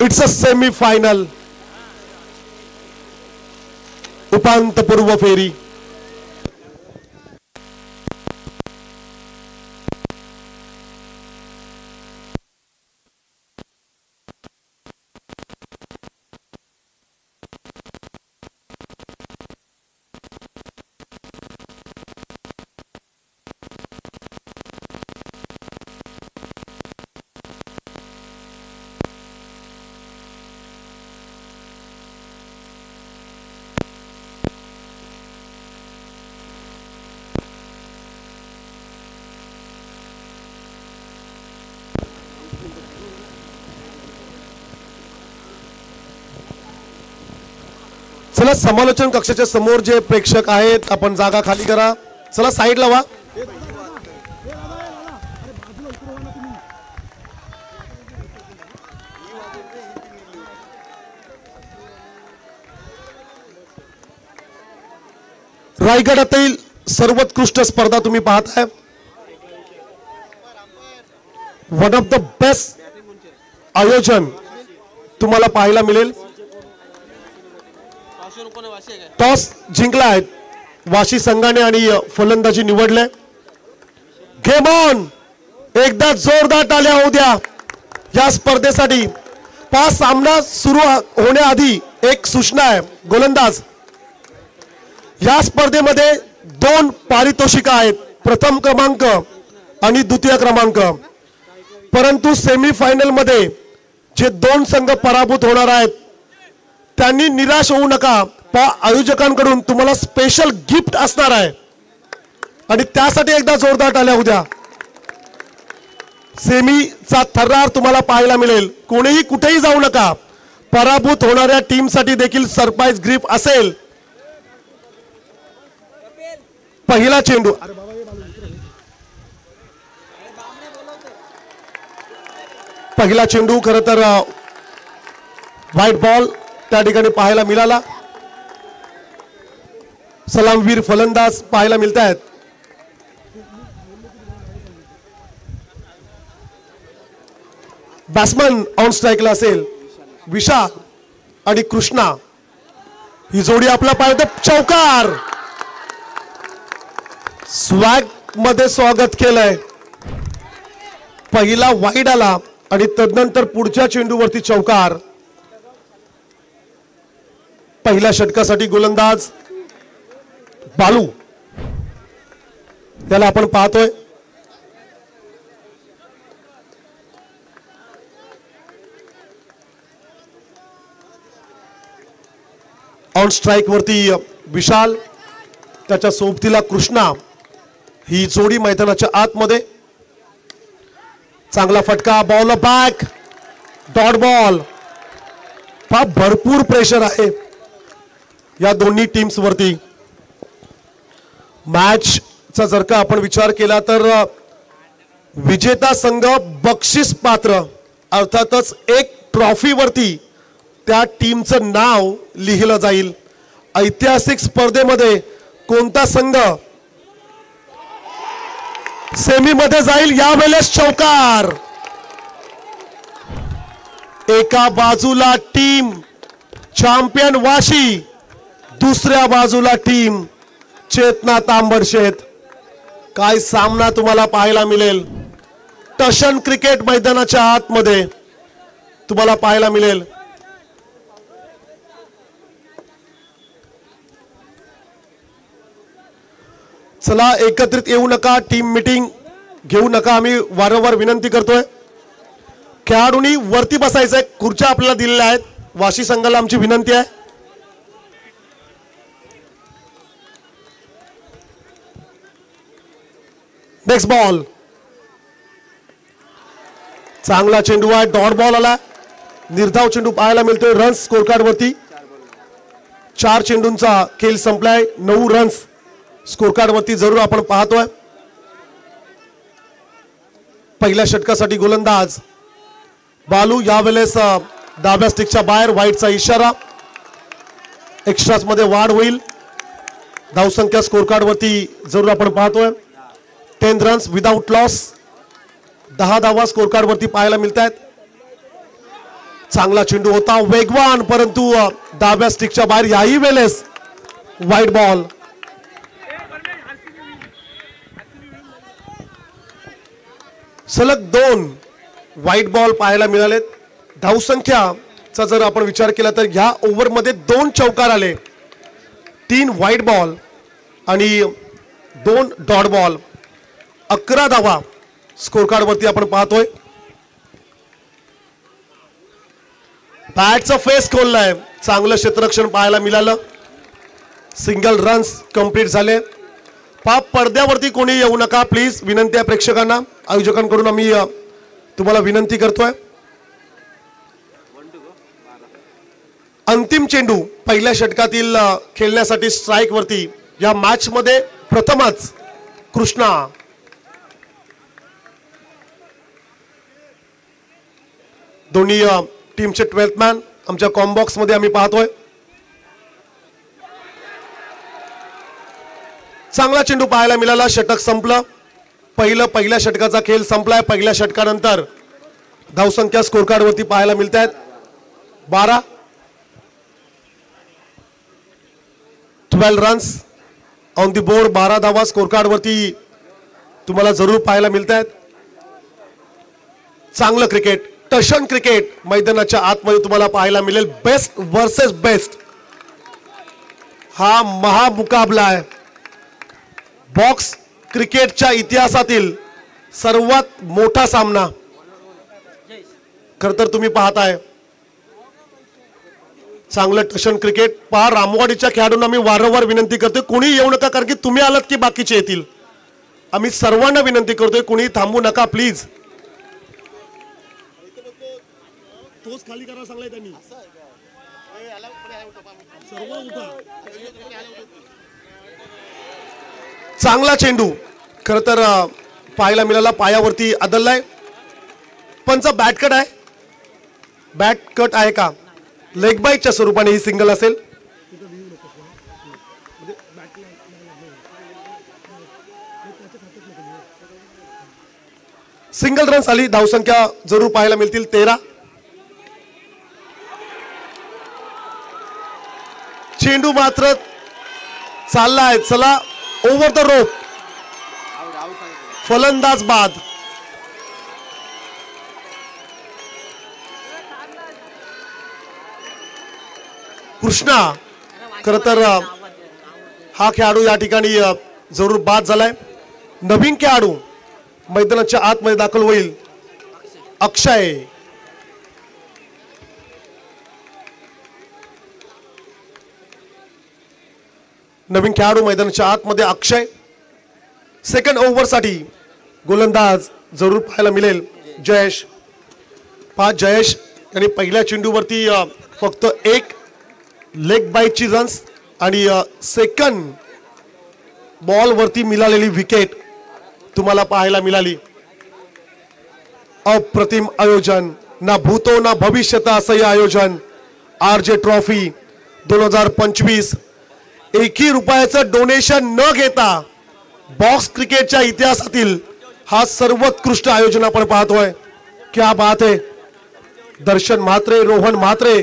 It's a semifinal, उपांत्यपूर्व फेरी. चला समालोचन कक्षाच्या समोर जे प्रेक्षक आहेत आपण जागा खाली करा. चला साईडला व्हा. रायगडातील सर्वोत्कृष्ट स्पर्धा तुम्ही पाहताय. वन ऑफ द बेस्ट आयोजन तुम्हाला पाहायला मिळेल. टॉस जिंकला आहे वाशी संघाने आणि फलंदाजी निवडले. Game on. एकदा जोरदार टाळ्या होऊ द्या या स्पर्धेसाठी. पाच सामना सुरू होण्याआधी एक सूचना आहे. गोलंदाज, या स्पर्धेमध्ये 2 पारितोषिक आहेत, प्रथम क्रमांक आणि द्वितीय क्रमांक. परंतु सेमीफायनल मध्ये जे 2 संघ पराभूत होणार आहेत त्यांनी निराश होऊ नका. आयोजकांकडून तुम्हाला स्पेशल गिफ्ट असणार आहे आणि त्यासाठी एकदा जोरदार टाळ्या होऊ द्या. सेमीचा थरार तुम्हाला पाहायला मिळेल. कोणीही कुठेही जाऊ नका. पराभूत होणाऱ्या टीमसाठी देखील सरप्राईज गिफ्ट असेल. पहिला चेंडू, पहिला चेंडू खरं तर व्हाईट बॉल त्या ठिकाणी पाहायला मिळाला. सलामवीर फलंदाज पाहायला मिळत आहेत. बॅट्समन ऑन स्ट्राईकला असेल. विशाल आणि कृष्णा ही जोडी आपला पाहतो. चौकार. स्वॅग मध्ये स्वागत केलंय. पहिला वाईड आला आणि तदनंतर पुढच्या चेंडूवरती चौकार. पहिल्या षटकासाठी गोलंदाज बालू त्याला आपण पाहतोय. ऑन स्ट्राइक वरती विशाल, त्याच्या सोबतीला कृष्णा. ही जोडी मैदानाच्या आतमध्ये. चांगला फटका. Ball back. Dot ball. फार भरपूर प्रेशर आहे या दोन्ही टीम्स वरती. मॅचचा जर का आपण विचार केला तर विजेता संघ बक्षीस पात्र, अर्थातच एक ट्रॉफी वरती त्या टीमचं नाव लिहिलं जाईल. ऐतिहासिक स्पर्धेमध्ये कोणता संघ सेमी मध्ये जाईल यावेळेस चौकार. एका बाजूला टीम चॅम्पियन वाशी, दुसऱ्या बाजूला टीम चेतना तांबडशेत. काय सामना तुम्हाला पाहायला मिळेल. टशन क्रिकेट मैदानाच्या आतमध्ये तुम्हाला पाहायला मिळेल. चला एकत्रित येऊ नका. टीम मीटिंग घेऊ नका. आम्ही वारंवार विनंती करतोय. खेळाडूंनी वरती बसायचंय. खुर्च्या आपल्याला दिलेल्या आहेत. वाशी संघाला आमची विनंती आहे. Next ball. चांगला चेंडू आहे. डॉट बॉल आला. निर्धाव चेंडू पाहायला मिळतोय. रन्स स्कोर कार्ड वरती 4 चेंडूंचा खेळ संपलाय. 9 रन्स स्कोर कार्ड वरती जरूर आपण पाहतोय. पहिल्या षटकासाठी गोलंदाज बालू. यावेळेस डाव्या स्टिकच्या बाहेर. वाईटचा इशारा. एक्स्ट्रास मध्ये वाढ होईल. धावसंख्या स्कोर कार्ड वरती जरूर आपण पाहतोय. 10 रन्स विदाउट लॉस. 10 धावा स्कोर कार्ड वरती पाहायला मिळत आहेत. चांगला चेंडू होता, वेगवान, परंतु डाव्या स्टिकच्या बाहेर. याही वेळेस वाईट बॉल. सलग 2 वाईट बॉल पाहायला मिळालेत. धावसंख्याचा जर आपण विचार केला तर ह्या ओव्हरमध्ये 2 चौकार आले, 3 वाईट बॉल आणि 2 डॉट बॉल. 11 धावा स्कोर कार्ड वरती आपण पाहतोय. बॅटचा फेस खोललाय, चांगलं क्षेत्ररक्षण पाहायला मिळालं. सिंगल रन्स कंप्लीट झाले. पडद्यावरती कोणी येऊ नका प्लीज, विनंती आहे प्रेक्षकांना. आयोजकांकडून आम्ही तुम्हाला विनंती करतोय. अंतिम चेंडू पहिल्या षटकातील खेळण्यासाठी स्ट्राइक वरती या मॅच मध्ये प्रथमच कृष्णा. दोन्ही टीमचे 12th मॅन आमच्या कॉम्बॉक्स मध्ये आम्ही पाहतोय. चांगला चेंडू पाहायला मिळाला. षटक संपलं. पहिल्या षटकाचा खेळ संपलाय. पहिल्या षटकानंतर धावसंख्या स्कोर कार्ड वरती पाहायला मिळत आहेत 12. 12 रन्स ऑन दी बोर्ड. 12 धावा स्कोर कार्ड वरती तुम्हाला जरूर पाहायला मिळत आहेत. चांगलं क्रिकेट, टशन क्रिकेट मैदानाच्या आतमध्ये तुम्हाला पाहायला मिळेल. बेस्ट वर्सेस बेस्ट हा महामुकाबला आहे. बॉक्स क्रिकेटच्या इतिहासातील सर्वात मोठा सामना खरं तर तुम्ही पाहताय. चांगलं टशन क्रिकेट पहा. रामवाडीच्या खेळाडूंना मी वारंवार विनंती करतोय, कुणी येऊ नका, कारण की तुम्ही आलात की बाकीचे येतील. आम्ही सर्वांना विनंती करतोय, कुणी थांबू नका प्लीज. तोच खाली करा सांगलाय त्यांनी. चांगला चेंडू खर तर पाहायला मिळाला. पायावरती आदललाय. पंच बॅट कट आहे. बॅट कट आहे का? लेग बाईटच्या स्वरूपाने ही सिंगल असेल. सिंगल रन्स आली. धावसंख्या जरूर पाहायला मिळतील 13. चेंडू मात्र चाललाय. चला ओव्हर द रोप. फलंदाज बाद. कृष्णा खर तर हा खेळाडू या ठिकाणी जरूर बाद झालाय. नवीन खेळाडू मैदानाच्या आतमध्ये दाखल होईल अक्षय. नवीन खेळाडू मैदानाच्या आतमध्ये अक्षय. सेकंड ओव्हर साठी गोलंदाज जरूर पाहायला मिळेल जयेश. जयेश यांनी पहिल्या चेंडूवरती फक्त 1 लेग बाईटची रन्स आणि सेकंड बॉल वरती मिळालेली विकेट तुम्हाला पाहायला मिळाली. अप्रतिम आयोजन, ना भूतो ना भविष्यत असं हे आयोजन. RJ ट्रॉफी 2025 एकही रुपयाचं डोनेशन न घेता बॉक्स क्रिकेटच्या इतिहासातील हा सर्वोत्कृष्ट आयोजन आपण पाहतोय. क्या बात आहे. दर्शन म्हात्रे, रोहन म्हात्रे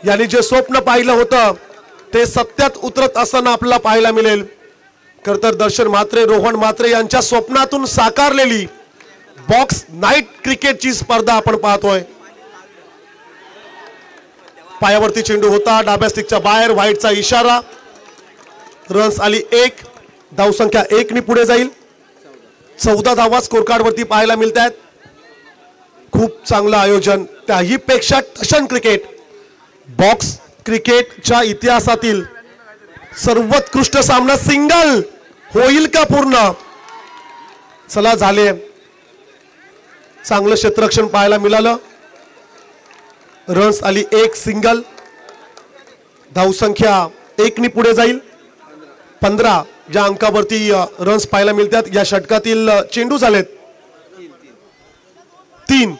यांनी जे स्वप्न पाहिलं होतं ते सत्यात उतरत असताना आपल्याला पाहायला मिळेल. खर तर दर्शन म्हात्रे, रोहन म्हात्रे यांच्या स्वप्नातून साकारलेली बॉक्स नाईट क्रिकेटची स्पर्धा आपण पाहतोय. पायावरती चेंडू होता, डाव्या स्टिकच्या बाहेर, व्हाईटचा इशारा. रन्स आली 1. धावसंख्या 1 ने पुढे जाईल. 14 धावा स्कोर कार्ड वरती पाहायला मिळत आहेत. खूप चांगलं आयोजन. त्याही पेक्षा टशन क्रिकेट बॉक्स क्रिकेटच्या इतिहासातील सर्वोत्कृष्ट सामना. सिंगल होईल का पूर्ण? चला झाले. चांगलं क्षेत्ररक्षण पाहायला मिळालं. रन्स आली 1. सिंगल. धावसंख्या 1 ने पुढे जाईल. 15 ज्या अंकावरती रन्स पाहायला मिळतात. या षटकातील चेंडू झालेत 3.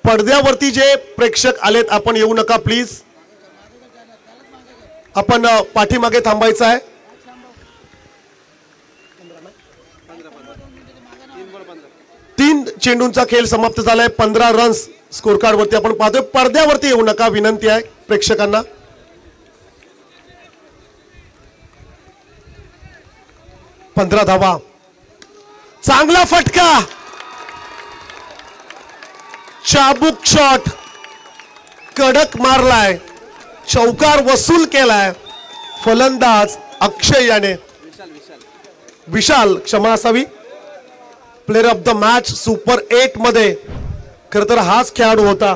पडद्यावरती जे प्रेक्षक आलेत आपण येऊ नका प्लीज. आपण पाठीमागे थांबायचं आहे. 3 चेंडूंचा खेळ समाप्त झालाय. 15 रन्स स्कोर कार्ड वरती आपण पाहतोय. पडद्यावरती येऊ नका, विनंती आहे प्रेक्षकांना. पंधरा धावा, चांगला फटका, चाबूक शॉट, कडक मारलाय, चौकार वसूल केलाय फलंदाज अक्षय याने. विशाल क्षमा असावी, player of the match super 8 मध्ये खर तर हाच खेळाडू होता.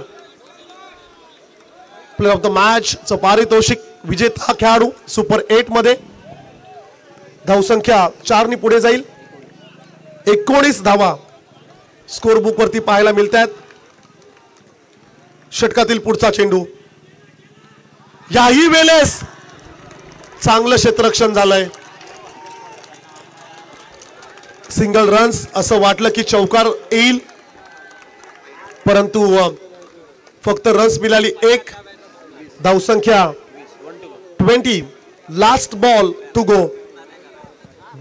प्लेयर ऑफ द मॅच चं पारितोषिक विजेता खेळाडू सुपर 8 मध्ये. धावसंख्या 4 ने पुढे जाईल. 19 धावा स्कोर बुक वरती पाहायला मिळतात. षटकातील पुढचा चेंडू, याही वेळेस चांगलं क्षेत्ररक्षण झालंय. सिंगल रन्स असं वाटलं की चौकार येईल, परंतु फक्त रन्स मिळाली 1. धावसंख्या 20. Last ball to go.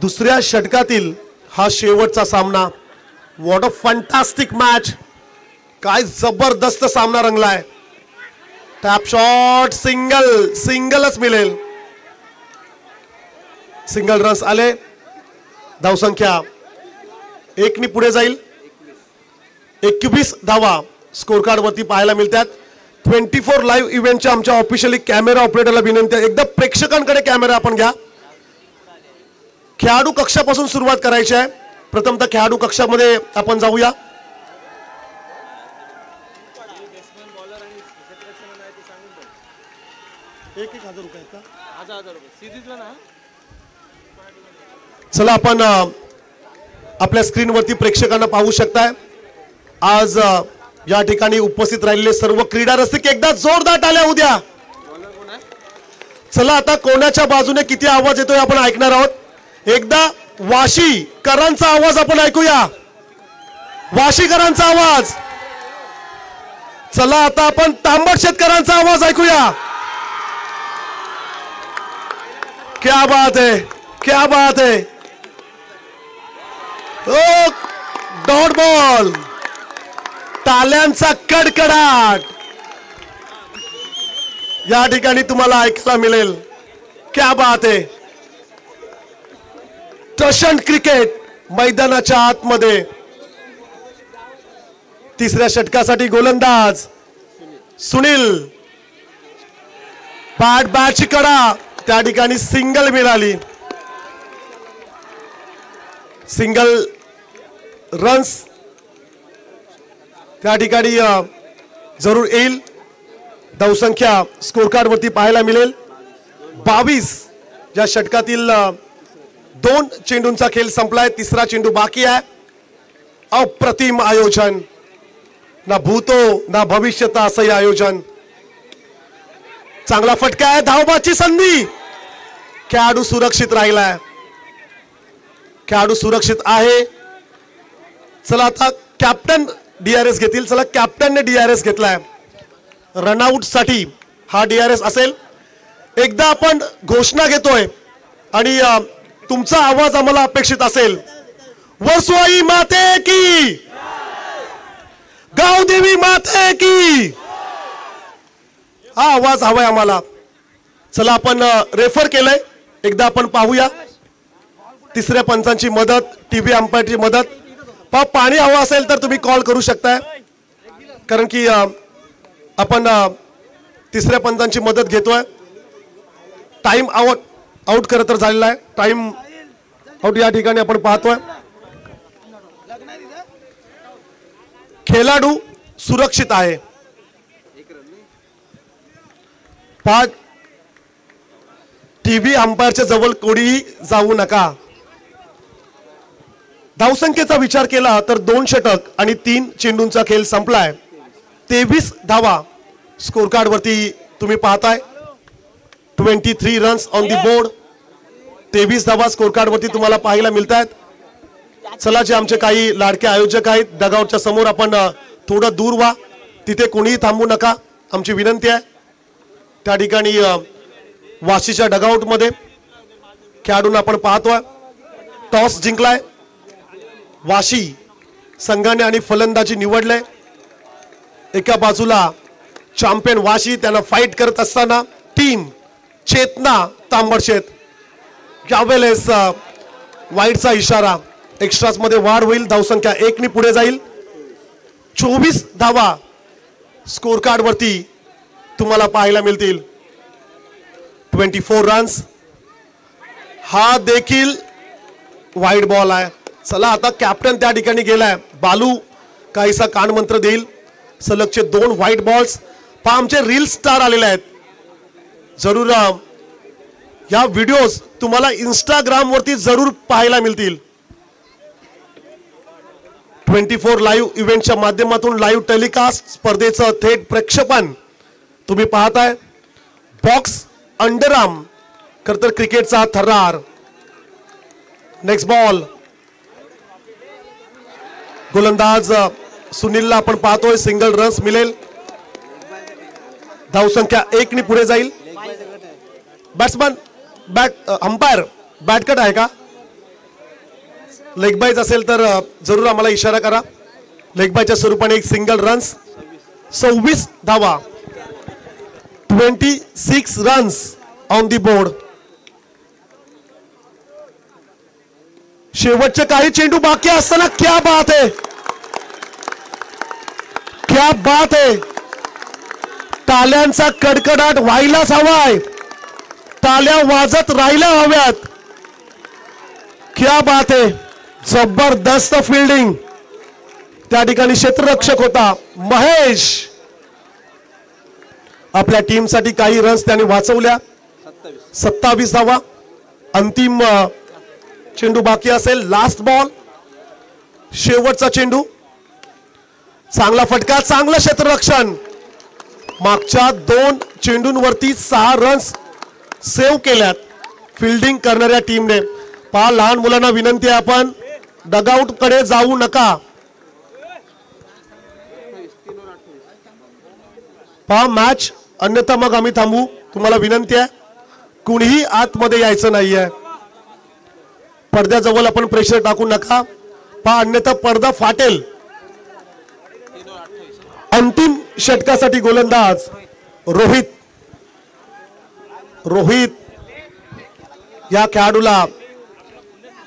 दुसऱ्या षटकातील हा शेवटचा सामना. What a fantastic match. काय जबरदस्त सामना रंगलाय. टॅप शॉट, सिंगलच मिळेल. सिंगल रन्स आले. धावसंख्या 1 ने पुढे जाईल. 21 धावा स्कोर कार्ड वरती पाहायला मिळतात. 24 लाईव्ह इव्हेंटच्या आमच्या ऑफिशियली कॅमेरा ऑपरेटरला विनंती आहे, एकदा प्रेक्षकांकडे कॅमेरा आपण घ्या. खेळाडू कक्षापासून सुरुवात करायची आहे. प्रथमतः खेळाडू कक्षामध्ये आपण जाऊया. चला आपण आपल्या स्क्रीनवरती प्रेक्षकांना पाहू शकताय. आज या ठिकाणी उपस्थित राहिलेले सर्व क्रीडा रसिक एकदा जोरदार टाळ्या होऊ द्या. चला आता कोणाच्या बाजूने किती आवाज येतोय आपण ऐकणार आहोत. एकदा वाशीकरांचा आवाज आपण ऐकूया. वाशीकरांचा आवाज. चला आता आपण तांबट शेतकऱ्यांचा आवाज ऐकूया. क्या बात है, क्या बात है. ओ डॉट बॉल, टाळ्यांचा कडकडाट या ठिकाणी तुम्हाला ऐकायला मिळेल. क्या बात है. टशन क्रिकेट मैदानाच्या आतमध्ये. तिसऱ्या षटकासाठी गोलंदाज सुनील. बॅटची कडा, त्या ठिकाणी सिंगल मिळाली. सिंगल रन्स त्या ठिकाणी जरूर येईल. धावसंख्या स्कोर कार्ड वरती पाहायला मिळेल 22. या षटकातील 2 चेंडूंचा खेळ संपलाय. तिसरा चेंडू बाकी आहे. अप्रतिम आयोजन, ना भूतो ना भविष्यता असं आयोजन. चांगला फटका आहे. धावबाची संधी. खेळाडू सुरक्षित राहिलाय. खेळाडू सुरक्षित आहे. चला आता कॅप्टन डीआरएस घेतील. चला कॅप्टनने डीआरएस घेतलाय. रनआउट साठी हा डीआरएस असेल. एकदा आपण घोषणा घेतोय आणि तुमचा आवाज आम्हाला अपेक्षित असेल. वसुआई माते की, गावदेवी माते की, हा आवाज हवाय आम्हाला. चला आपण रेफर केलंय, एकदा आपण पाहूया. तिसऱ्या पंचांची मदत, टीव्ही अंपायरची मदत. पाणी हवं असेल तर तुम्ही कॉल करू शकताय, कारण की आपण तिसऱ्या पंचांची मदत घेतोय. टाइम आउट खरं तर झालेला आहे. टाइम आउट या ठिकाणी आपण पाहतोय. खेळाडू सुरक्षित आहे. टीव्ही अंपायरच्या जवळ कोणीही जाऊ नका. धावसंख्येचा विचार केला तर 2 षटक आणि 3 चेंडूंचा खेळ संपलाय. 23 धावा स्कोर कार्ड वरती तुम्ही पाहताय. 23 रन्स ऑन दी बोर्ड. 23 धावा स्कोर कार्ड वरती तुम्हाला पाहायला मिळतात. चला, जे आमचे काही लाडके आयोजक आहेत डगआउटच्या समोर आपण थोडं दूर व्हा. तिथे कोणीही थांबू नका, आमची विनंती आहे. त्या ठिकाणी वाशीच्या डगआउट मध्ये खेळाडूंना आपण पाहतोय. टॉस जिंकलाय वाशी संघाने आणि फलंदाजी निवडले. एका बाजूला चॅम्पियन वाशी त्यांना फाईट करत असताना टीम चेतना तांबडशेत. यावेळेस वाईटचा इशारा. एक्स्ट्राज मध्ये वाढ होईल. धावसंख्या 1 ने पुढे जाईल. 24 धावा स्कोर कार्ड वरती तुम्हाला पाहायला मिळतील. 24 रन्स. हा देखील वाईड बॉल आहे. चला आता कॅप्टन त्या ठिकाणी गेलाय. बालू काहीसा कानमंत्र देईल. सलगचे 2 व्हाईट बॉल्स. पहा आमचे रील स्टार आलेले आहेत. जरूर या व्हिडिओज तुम्हाला इंस्टाग्राम वरती जरूर पाहायला मिळतील. 24 लाईव्ह इव्हेंटच्या माध्यमातून लाईव्ह टेलिकास्ट स्पर्धेचं थेट प्रक्षेपण तुम्ही पाहताय. बॉक्स अंडरआर्म खरतर क्रिकेटचा थरार. Next ball. गोलंदाज सुनीलला आपण पाहतोय. सिंगल रन्स मिळेल. धावसंख्या 1 ने पुढे जाईल. बॅट्समन अंपायर बॅट कट आहे का? लेग बाईज असेल तर जरूर आम्हाला इशारा करा. लेग बायच्या स्वरूपाने एक सिंगल रन्स. 26 धावा. 26 रन्स ऑन दी बोर्ड. शेवटचे काही चेंडू बाकी असताना क्या बात है, क्या बात है. टाळ्यांचा कडकडाट व्हायलाच हवाय. टाळ्या वाजत राहिल्या हव्यात. क्या बात है. जबरदस्त फील्डिंग. त्या ठिकाणी क्षेत्ररक्षक होता महेश. आपल्या टीमसाठी काही रन्स त्याने वाचवल्या. 27 धावा. अंतिम चेंडू बाकी असेल. Last ball. शेवटचा चेंडू. चांगला फटका. चांगलं क्षेत्ररक्षण. मागच्या 2 चेंडूंवरती 6 रन्स सेव्ह केल्यात फिल्डिंग करणाऱ्या टीमने. पहा लहान मुलांना विनंती आहे आपण डगआउट कडे जाऊ नका. पहा मॅच अन्यथा मग आम्ही थांबू. तुम्हाला विनंती आहे कुणीही आतमध्ये यायचं नाहीये. पडद्याजवळ आपण प्रेशर टाकू नका. पहा अन्यथा पडदा फाटेल. अंतिम षटकासाठी गोलंदाज रोहित. या खेळाडूला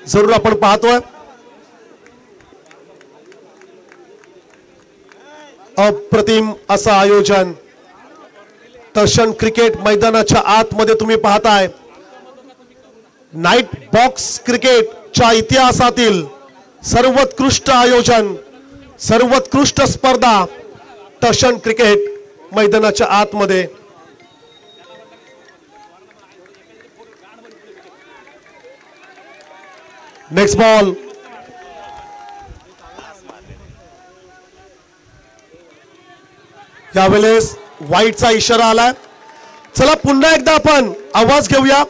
जरूर आपण पाहतोय. अप्रतिम असं आयोजन. दर्शन क्रिकेट मैदानाच्या आतमध्ये तुम्ही पाहताय. नाईट बॉक्स क्रिकेटच्या इतिहासातील सर्वोत्कृष्ट आयोजन, सर्वोत्कृष्ट स्पर्धा दर्शन क्रिकेट मैदानाच्या आतमध्ये. Next ball. यावेळेस वाईटचा इशारा आलाय. चला पुन्हा एकदा आपण आवाज घेऊया.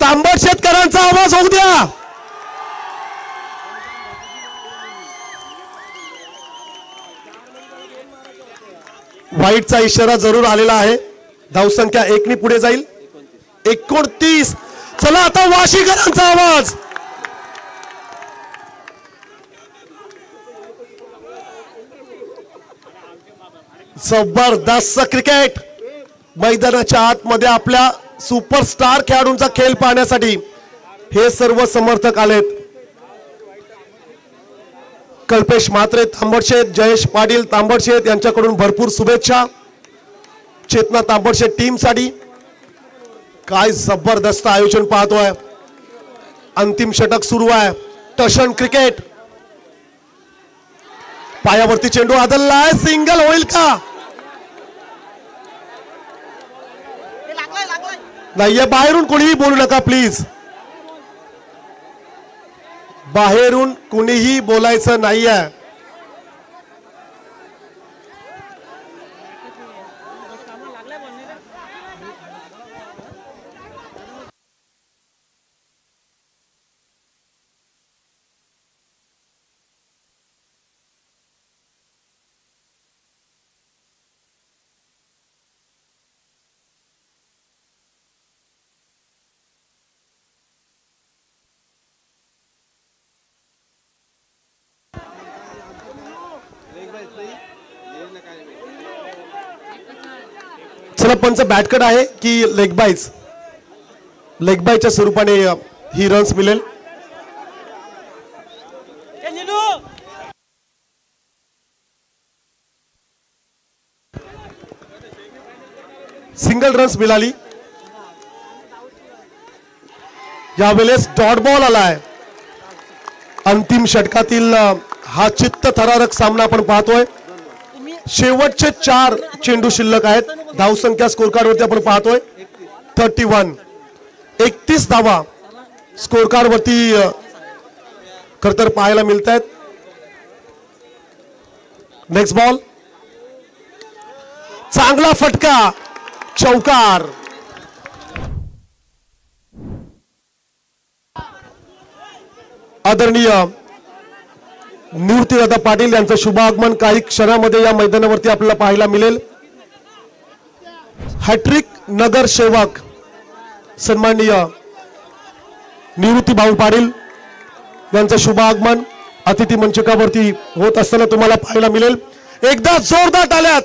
तांबट शेतकऱ्यांचा आवाज होऊ द्या. वाईटचा इशारा जरूर आलेला आहे. धावसंख्या 1 ने पुढे जाईल. 29. चला आता वाशीकरांचा आवाज. जबरदस्त क्रिकेट. मैदानाच्या आतमध्ये आपल्या सुपरस्टार खेळाडूंचा खेळ पाहण्यासाठी हे सर्व समर्थक आलेत. कल्पेश म्हात्रे तांबडशेत, जयेश पाटील तांबडशेत यांच्याकडून भरपूर शुभेच्छा. चेतना तांबडशेत टीम साठी. काय जबरदस्त आयोजन पाहतोय. अंतिम षटक सुरू आहे. टशन क्रिकेट. पायावरती चेंडू आदललाय. सिंगल होईल का? नाहीये. बाहेरून कोणीही बोलू नका प्लीज. बाहेरून कुणीही बोलायचं नाहीये. चला पंच बॅटकट आहे की लेग बाईज? लेग बायच्या स्वरूपाने ही रन्स मिळेल. सिंगल रन्स मिळाली. यावेळेस डॉट बॉल आलाय. अंतिम षटकातील हा चित्तथरारक सामना आपण पाहतोय. शेवटचे 4 चेंडू शिल्लक आहेत. धावसंख्या स्कोर कार्ड वरती आपण पाहतोय 31. 31 धावा स्कोर कार्ड वरती खरतर पाहायला मिळत आहेत. नेक्स्ट बॉल, चांगला फटका, चौकार. आदरणीय निवृत्तीदादा पाटील यांचं शुभागमन काही क्षणामध्ये या मैदानावरती आपल्याला पाहायला मिळेल. हॅट्रिक नगरसेवक सन्माननीय निवृत्ती भाऊ पाटील यांचं शुभागमन अतिथी मंचकावरती होत असताना तुम्हाला पाहायला मिळेल. एकदा जोरदार टाळ्यात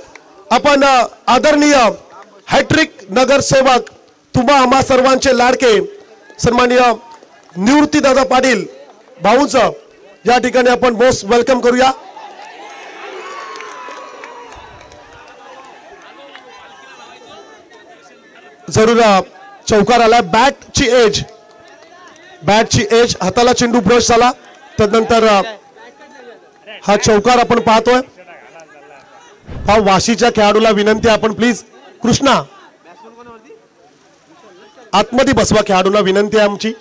आपण आदरणीय हॅट्रिक नगरसेवक तुम्हा आम्हा सर्वांचे लाडके सन्माननीय निवृत्तीदादा पाटील भाऊंचं या ठिकाणी आपण मोस्ट वेलकम करूया. जरूर चौकार आला. बॅटची एज हाताला चेंडू ब्रश झाला. तदनंतर हा चौकार आपण पाहतोय. हा वाशीच्या खेळाडूला विनंती आपण प्लीज कृष्णा आतमध्ये बसवा. खेळाडूला विनंती आहे आमची.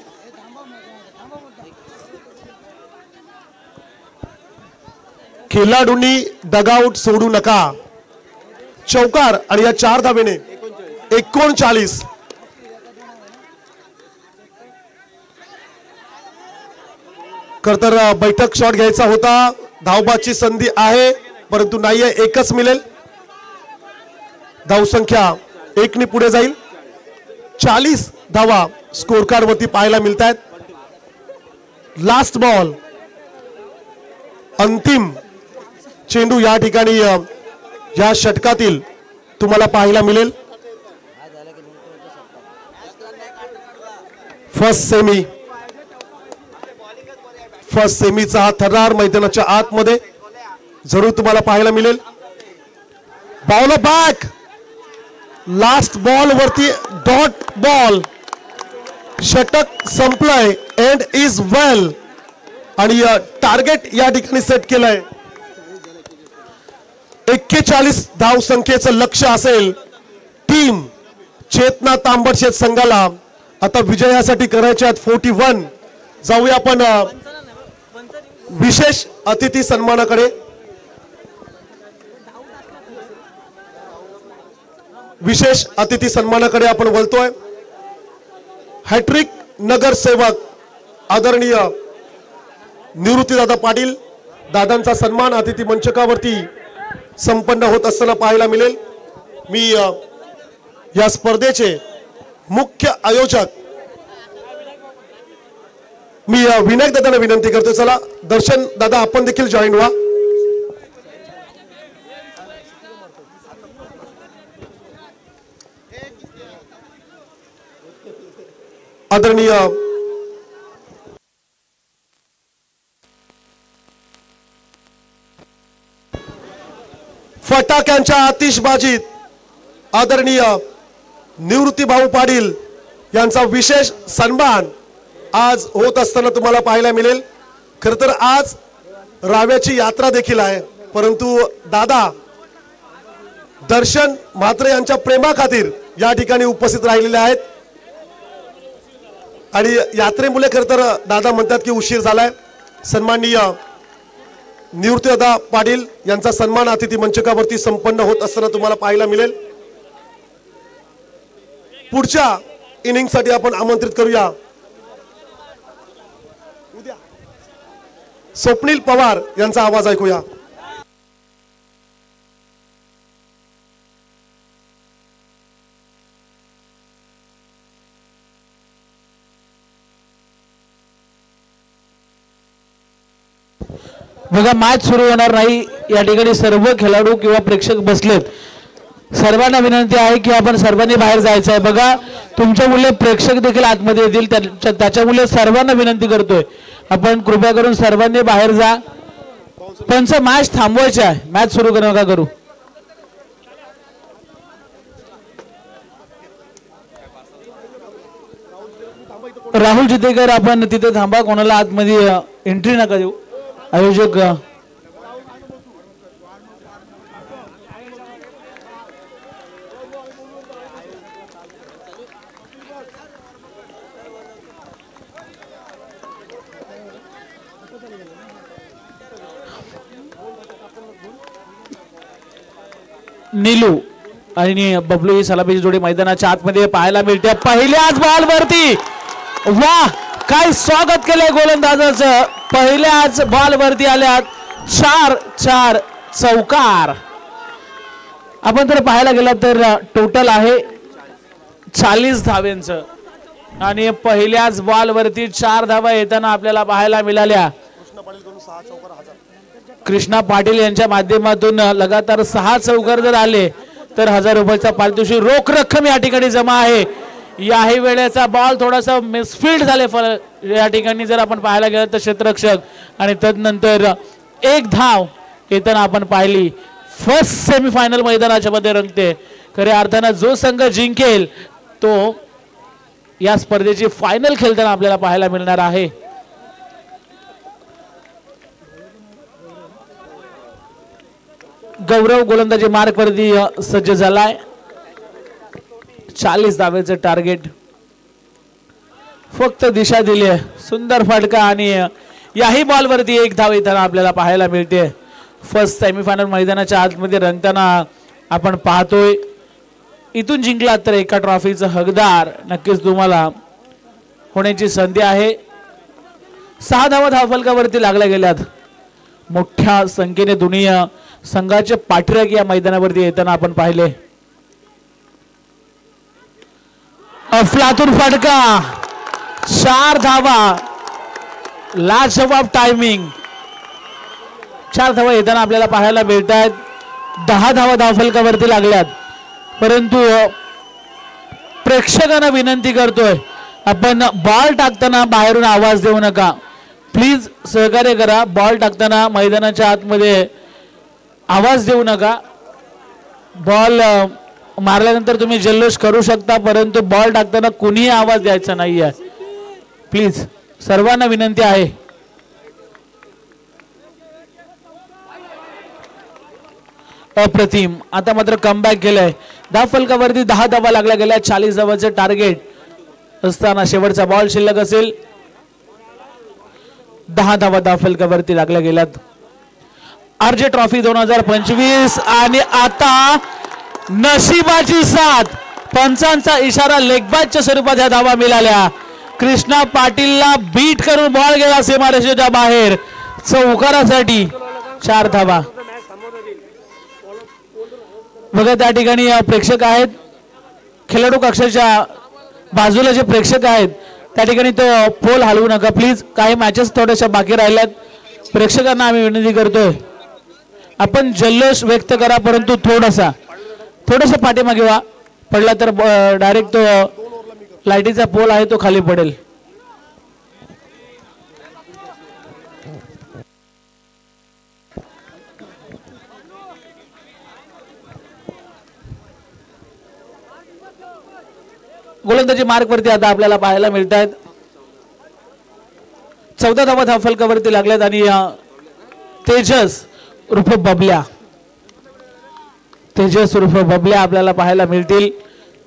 खेळाडूंनी डगआउट सोडू नका. चौकार आणि या 4 धावेने 39. खरतर बैठक शॉट घ्यायचा होता. धावबाची संधी आहे परंतु नाहीये. एकच मिळेल. धावसंख्या 1 ने पुढे जाईल. 40 धावा स्कोर कार्ड वरती पाहायला मिळत आहेत. लास्ट बॉल, अंतिम चेंडू या ठिकाणी या षटकातील तुम्हाला पाहायला मिळेल. फर्स्ट सेमीचा हा थरार मैदानाच्या आतमध्ये जरूर तुम्हाला पाहायला मिळेल. बॉल बॅक, लास्ट बॉल वरती डॉट बॉल. षटक संपलंय. एंड इज वेल. आणि टार्गेट या ठिकाणी सेट केलंय. 41 धाव संख्येचं लक्ष असेल. टीम चेतना तांबडशेत संघाला आता विजयासाठी करायचे आहेत 41. जाऊया आपण विशेष अतिथी सन्मानाकडे. विशेष अतिथी सन्मानाकडे आपण बोलतोय. हॅट्रिक नगरसेवक आदरणीय निवृत्तीदादा पाटील दादांचा सन्मान अतिथी मंचकावरती संपन्न होत असताना पाहायला मिळेल. मी या स्पर्धेचे मुख्य आयोजक मी विनायक दादांना विनंती करतो. चला दर्शन दादा आपण देखील जॉईन व्हा. आदरणीय फटाक्यांच्या आतिषबाजीत आदरणीय निवृत्ती भाऊ पाटील यांचा विशेष सन्मान आज होत असताना तुम्हाला पाहायला मिळेल. खरं तर आज राव्याची यात्रा देखील आहे परंतु दादा दर्शन म्हात्रे यांच्या प्रेमाखातीर या ठिकाणी उपस्थित राहिलेले आहेत. आणि यात्रेमुळे खरं तर दादा म्हणतात की उशीर झालाय. सन्माननीय निवृत्तीदादा पाटील यांचा सन्मान अतिथी मंचकावरती संपन्न होत असताना तुम्हाला पाहायला मिळेल. पुढच्या इनिंगसाठी आपण आमंत्रित करूया स्वप्नील पवार यांचा आवाज ऐकूया. बघा मॅच सुरू होणार नाही. या ठिकाणी सर्व खेळाडू किंवा प्रेक्षक बसलेत. सर्वांना विनंती आहे की आपण सर्वांनी बाहेर जायचं आहे। बघा तुमच्यामुळे प्रेक्षक देखील आतमध्ये येतील, त्याच्यामुळे सर्वांना विनंती करतोय आपण कृपया करून सर्वांनी बाहेर जा। पंच मॅच थांबवायची आहे, मॅच सुरू नका करू। राहुल जितेकर आपण तिथे थांबा, कोणाला आतमध्ये एंट्री नका देऊ। आयोजक नीलू आणि बबलू ही सलामीची जोडी मैदानाच्या आतमध्ये पाहायला मिळते। पहिल्याच बॉल वरती, वाह काय स्वागत केलंय गोलंदाजाचं। पहिल्याच बॉल वरती आल्यात 4-4 चौकार। आपण जर पाहायला गेला तर टोटल आहे 40 धावांचं आणि पहिल्याच बॉल वरती 4 धावा येताना आपल्याला पाहायला मिळाल्या। कृष्णा पाटील यांच्या माध्यमातून लगातार 6 चौकार जर आले तर 1000 रुपयाचा पारितोषिक रोख रक्कम या ठिकाणी जमा आहे। याही वेळेचा बॉल थोडासा मिसफील्ड झाले या ठिकाणी जर आपण पाहायला गेलं तर क्षेत्ररक्षक आणि तदनंतर 1 धाव येताना आपण पाहिली। फर्स्ट सेमीफायनल मैदानाच्या मध्ये रंगते। खऱ्या अर्थानं जो संघ जिंकेल तो या स्पर्धेची फायनल खेळताना आपल्याला पाहायला मिळणार आहे। गौरव गोलंदाजी मार्क वरती सज्ज झालाय। 40 धावेचं टार्गेट, फक्त दिशा दिली आहे, सुंदर फटका आणि याही बॉल वरती 1 धाव येताना आपल्याला पाहायला मिळते। फर्स्ट सेमीफायनल मैदानाच्या आतमध्ये रंगताना आपण पाहतोय। इथून जिंकला तर एका ट्रॉफीचं हकदार नक्कीच तुम्हाला होण्याची संधी आहे। 6 धावा धावफलकावरती लागल्या गेल्यात। मोठ्या संख्येने दोन्ही संघाचे पाठीराख या मैदानावरती येताना आपण पाहिले। अफलातून फटका, 4 धावा, लाजवाब टायमिंग। 4 धावा येताना आपल्याला पाहायला मिळत आहेत। 10 धावा धावफलकावरती लागल्यात, परंतु प्रेक्षकांना विनंती करतोय आपण बॉल टाकताना बाहेरून आवाज देऊ नका, प्लीज सहकार्य करा। बॉल टाकताना मैदानाच्या आतमध्ये आवाज देऊ नका। बॉल मारल्यानंतर तुम्ही जल्लोष करू शकता, परंतु बॉल टाकताना कुणीही आवाज द्यायचा नाहीये, प्लीज सर्वांना विनंती आहे। अप्रतिम, आता मात्र कमबॅक केलंय। धावफलकावरती 10 धावा लागल्या गेल्या। 40 धावाचे टार्गेट असताना शेवटचा बॉल शिल्लक असेल। 10 धावा धावफलकावरती लागल्या गेल्यात। आरजे ट्रॉफी 2025 आणि आता नशिबाची साथ, पंचांचा इशारा, लेगबाजच्या स्वरूपात ह्या धावा मिळाल्या। कृष्णा पाटीलला बीट करून बॉल गेला सीमारेषेच्या बाहेर चौकारासाठी 4 धावा। बघा त्या ठिकाणी प्रेक्षक आहेत, खेळाडू कक्षाच्या बाजूला जे प्रेक्षक आहेत त्या ठिकाणी तो पोल हलवू नका प्लीज। काही मॅचेस थोड्याशा बाकी राहिल्यात, प्रेक्षकांना आम्ही विनंती करतोय आपण जल्लोष व्यक्त करा, परंतु थोडासा पाठीमागे व्हा, पडला तर डायरेक्ट तो लाईटीचा पोल आहे तो खाली पडेल। गोलंदाजी मार्क वरती आता आपल्याला पाहायला मिळत आहेत। 14 धावा धावफलकावरती लागल्यात आणि तेजस उर्फ बबल्या आपल्याला पाहायला मिळतील।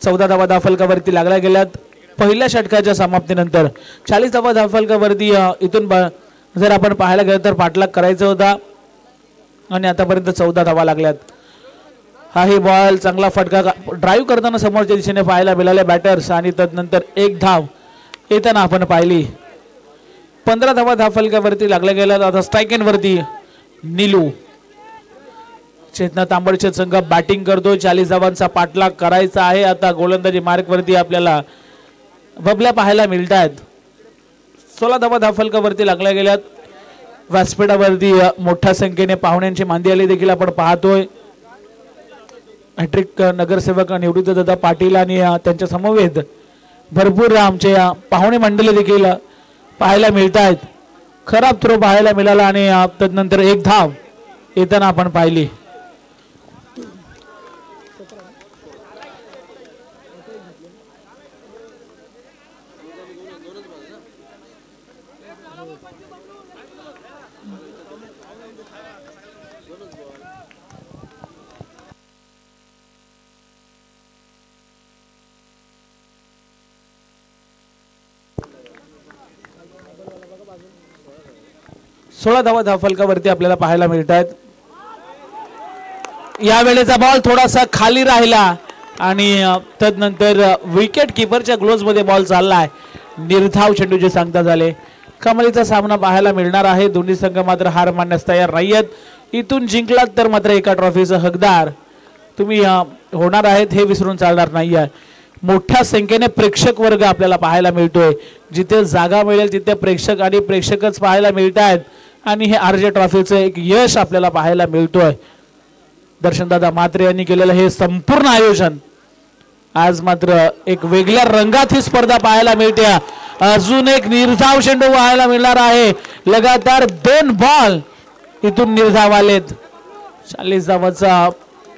14 धावा धावफलकावरती लागल्या गेल्यात पहिल्या षटकाच्या समाप्तीनंतर। 40 धावा धावफलकावरती इथून जर आपण पाहायला गेलं तर पाठलाग करायचा होता आणि आतापर्यंत 14 धावा लागल्यात। हाही बॉल चांगला फटका ड्राईव्ह करताना समोरच्या दिशेने पाहायला मिळाले बॅटर्स आणि तदनंतर 1 धाव येताना आपण पाहिली। 15 धावा धावफलकावरती लागल्या गेल्यात। आता स्ट्राईक एंड वरती नीलू, चेतना तांबडचे संघ बॅटिंग करतो। 40 धावांचा पाठलाग करायचा आहे। आता गोलंदाजी मार्क वरती आपल्याला बबल्या पाहायला मिळत आहेत। 16 धावा धावफलकावरती लागल्या गेल्यात। व्यासपीठावरती मोठ्या संख्येने पाहुण्यांची मांदी आली देखील आपण पाहतोय। हॅट्रिक नगरसेवक निवृत्तदादा पाटील आणि त्यांच्या समवेत भरपूर आमचे पाहुणे मंडळी देखील पाहायला मिळत आहेत. खराब थ्रो पाहायला मिळाला आणि तदनंतर एक धाव येताना आपण पाहिली. सोळा धावा धावफलकावरती आपल्याला पाहायला मिळत आहेत. या वेळेचा बॉल थोडासा खाली राहिला आणि तदनंतर विकेट किपरच्या ग्लोव्ज मध्ये बॉल चाललाय. निर्धाव चेंडूचे सांगता झाले. कमालीचा सामना पाहायला मिळणार आहे. दोन्ही संघ मात्र हार मानण्यास तयार नाहीयेत. इथून जिंकलात तर मात्र एका ट्रॉफीचा हकदार तुम्ही होणार आहेत हे विसरून चालणार नाहीये. मोठ्या संख्येने प्रेक्षक वर्ग आपल्याला पाहायला मिळतोय. जिथे जागा मिळेल तिथे प्रेक्षक आणि प्रेक्षकच पाहायला मिळत आहेत आणि हे आरजे ट्रॉफीचं एक यश आपल्याला पाहायला मिळतोय. दर्शनदादा म्हात्रे यांनी केलेलं हे संपूर्ण आयोजन आज मात्र एक वेगळ्या रंगात ही स्पर्धा पाहायला मिळते. अजून एक निर्धाव चेंडू पाहायला मिळणार आहे. लगातार 2 बॉल इथून निर्धाव आलेत. 40 धावाचा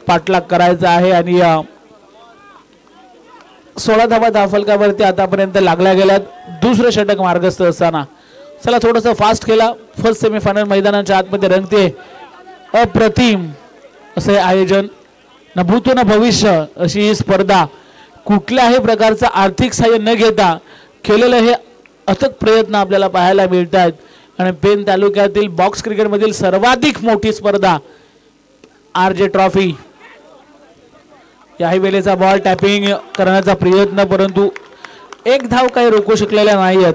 पाठलाग करायचा आहे आणि 16 धावा धावफलकावरती आतापर्यंत लागल्या गेल्यात. दुसरं षटक मार्गस्थ असताना चला थोडंसं फास्ट केला. फर्स्ट सेमीफायनल मैदानाच्या आतमध्ये रंगते. अप्रतिम असे आयोजन, न भूतो न भविष्य अशी ही स्पर्धा. कुठल्याही प्रकारचं आर्थिक सहाय्य न घेता केलेलं हे अथक प्रयत्न आपल्याला पाहायला मिळत आहेत. आणि पेन तालुक्यातील बॉक्स क्रिकेटमधील सर्वाधिक मोठी स्पर्धा आरजे ट्रॉफी. याही वेळेचा बॉल टॅपिंग करण्याचा प्रयत्न, परंतु एक धाव काही रोखू शकलेल्या नाहीयेत.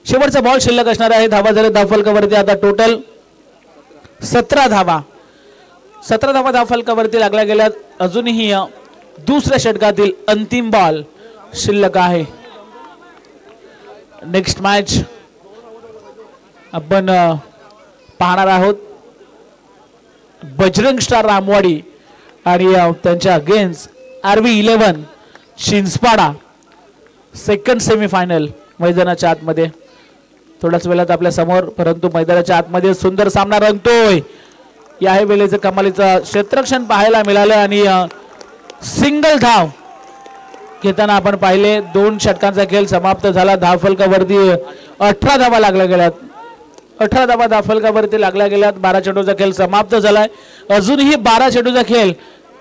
शेवटचा बॉल शिल्लक असणार आहे. धावा झाले धावफलकावरती आता टोटल 17 धावा. 17 धावा धावफलकावरती लागल्या गेल्यात. अजूनही दुसऱ्या षटकातील अंतिम बॉल शिल्लक आहे. नेक्स्ट मॅच आपण पाहणार आहोत. बजरंग स्टार रामवाडी आणि त्यांच्या अगेन्स्ट RV11 शिंसपाडा. सेकंड सेमीफायनल मैदानाच्या आतमध्ये थोड्याच वेळात आपल्या समोर, परंतु मैदानाच्या आतमध्ये सुंदर सामना रंगतोय. याही वेळेचं कमालीचं क्षेत्ररक्षण पाहायला मिळालं आणि सिंगल धाव घेताना आपण पाहिले. 2 षटकांचा खेळ समाप्त झाला. धावफलकावरती 18 धावा लागल्या गेल्यात. 18 धावा धावफलकावरती लागल्या गेल्यात. 12 चेंडूचा खेळ समाप्त झालाय. अजूनही 12 चेंडूचा खेळ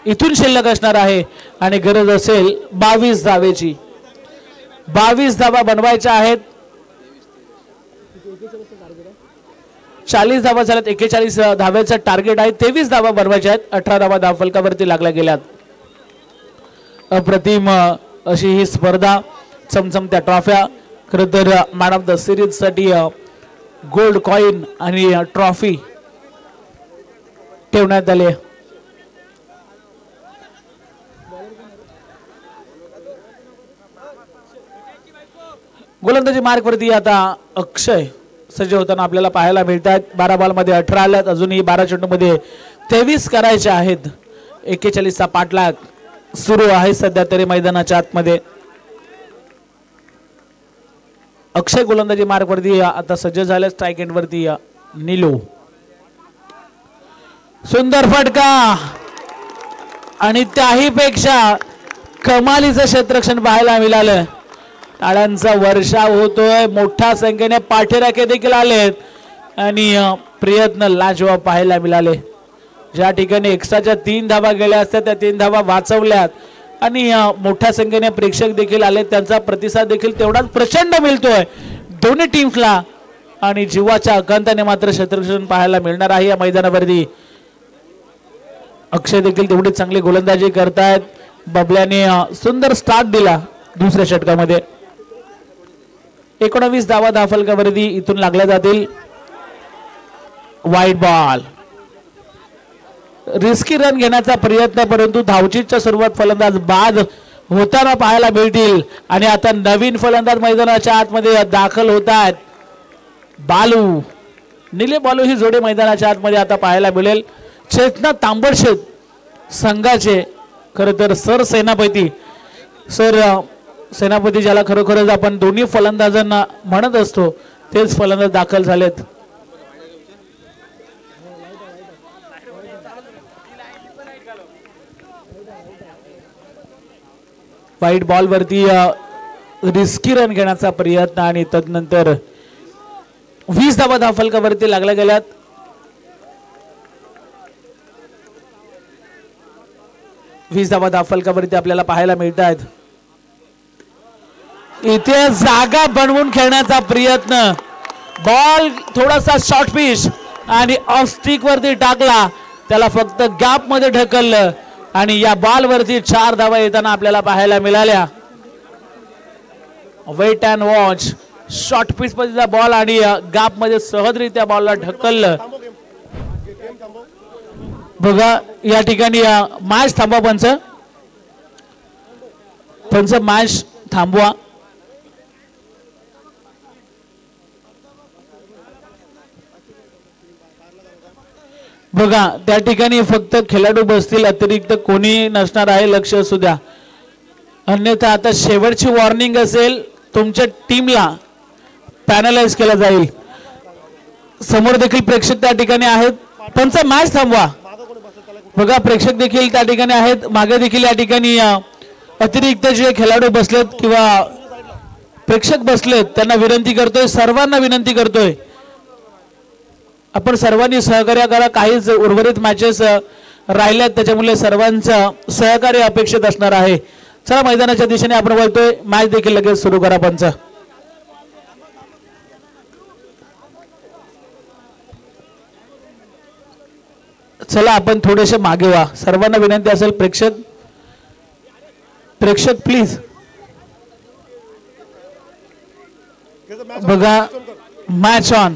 इथून शिल्लक असणार आहे आणि गरज असेल 22 धावेची. 22 धावा बनवायच्या आहेत. 40 धावा झाल्यात. 41 धाव्याचं टार्गेट आहे. 23 धावा बनवायच्या आहेत. 18 धावा धावफलकावरती लागल्या गेल्यात. अप्रतिम अशी ही स्पर्धा. चमचमत्या ट्रॉफ्या. खरं तर मॅन ऑफ द सिरीज साठी गोल्ड कॉइन आणि ट्रॉफी ठेवण्यात आले. गोलंदाजी मार्क वरती आता अक्षय सज्ज होताना आपल्याला पाहायला मिळतात. 12 बॉल मध्ये 18 आल्यात. अजूनही 12 चेंडू मध्ये 23 करायचे आहेत. 41 चा पाठलाग सुरू आहे सध्या तरी मैदानाच्या आतमध्ये. अक्षय गोलंदाजी मार्क वरती आता सज्ज झाले. स्ट्राइक एंड वरती नीलू. सुंदर फटका आणि त्याही पेक्षा कमालीचं क्षेत्ररक्षण पाहायला मिळालं. टाळ्यांचा वर्षाव होतोय. मोठ्या संख्येने पाठीराखे देखील आलेत आणि प्रयत्न लाजवाब पाहायला मिळाले. ज्या ठिकाणी एक्स्ट्राच्या 3 धावा गेल्या असत्या त्या 3 धावा वाचवल्यात आणि मोठ्या संख्येने प्रेक्षक देखील आले. त्यांचा प्रतिसाद देखील तेवढाच प्रचंड मिळतोय दोन्ही टीम्सला आणि जीवाच्या अकांताने मात्र क्षेत्ररक्षण पाहायला मिळणार आहे या मैदानावरती. अक्षय देखील तेवढी चांगली गोलंदाजी करतायत. बबल्याने सुंदर स्टार्ट दिला दुसऱ्या षटकामध्ये. 19 धावा धावफलकावरती इथून लागल्या जातील. Wide ball. रिस्की रन घेण्याचा प्रयत्न, परंतु धावचीच्या सुरुवात फलंदाज बाद होताना पाहायला मिळतील आणि आता नवीन फलंदाज मैदानाच्या आतमध्ये दाखल होत आहेत. बालू निले बालू ही जोडी मैदानाच्या आतमध्ये आता पाहायला मिळेल. चेतना तांबडशेत संघाचे खरं तर सरसेनापती सेनापती ज्याला खरोखरच आपण दोन्ही फलंदाजांना म्हणत असतो तेच फलंदाज दाखल झालेत. वाईट बॉल वरती रिस्की रन घेण्याचा प्रयत्न आणि तदनंतर 20 धावा धावफलकावरती लागल्या गेल्यात. धावा धावफलकावरती आपल्याला पाहायला मिळत आहेत. इथे जागा बनवून खेळण्याचा प्रयत्न, बॉल थोडासा शॉर्ट पिच आणि ऑफ स्टिक वरती टाकला, त्याला फक्त गॅप मध्ये ढकललं आणि या बॉल वरती 4 धावा येताना आपल्याला पाहायला मिळाल्या. Wait and watch, short pitch पद्धतीचा बॉल आणि गॅप मध्ये सहजरित्या बॉलला ढकललं. बघा या ठिकाणी मॅच थांबवा, पंच मॅच थांबवा. बघा त्या ठिकाणी फक्त खेळाडू बसतील, अतिरिक्त कोणी नसणार आहे, लक्ष असू द्या. अन्यथा आता शेवटची वॉर्निंग असेल, तुमच्या टीमला पॅनलाइज केला जाईल. समोर देखील प्रेक्षक त्या ठिकाणी आहेत, पंच मॅच थांबवा. बघा प्रेक्षक देखील त्या ठिकाणी आहेत, मागे देखील या ठिकाणी अतिरिक्त जे खेळाडू बसलेत किंवा प्रेक्षक बसलेत त्यांना विनंती करतोय, सर्वांना विनंती करतोय, आपण सर्वांनी सहकार्य करा. काहीच उर्वरित मॅचेस राहिल्यात, त्याच्यामुळे सर्वांचं सहकार्य अपेक्षित असणार आहे. चला मैदानाच्या दिशेने आपण वळतोय, मॅच देखील लगेच सुरू करा. पंच चला आपण थोडेसे मागे व्हा, सर्वांना विनंती असेल. प्रेक्षक प्लीज. बघा मॅच ऑन.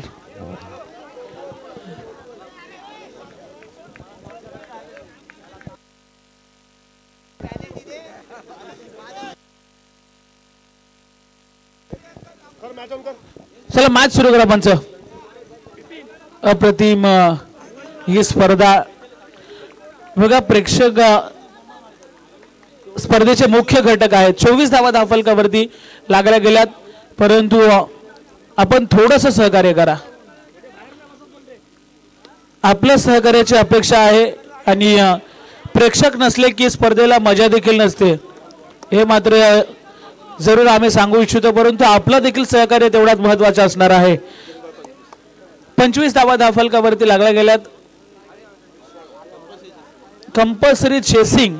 चला मॅच सुरू करा पंच. अप्रतिम ही स्पर्धा. बघा प्रेक्षक स्पर्धेचे मुख्य घटक आहेत. 24 धावा धावफलकावरती लागल्या गेल्यात, परंतु आपण थोडंसं सहकार्य करा. आपल्या सहकार्याची अपेक्षा आहे आणि प्रेक्षक नसले की स्पर्धेला मजा देखील नसते, हे मात्र जरूर आम्ही सांगू इच्छितो. परंतु आपलं देखील सहकार्य तेवढाच महत्त्वाचं असणार आहे. 25 धावा धावफलकावरती लागल्या गेल्यात. कंपल्सरी चेसिंग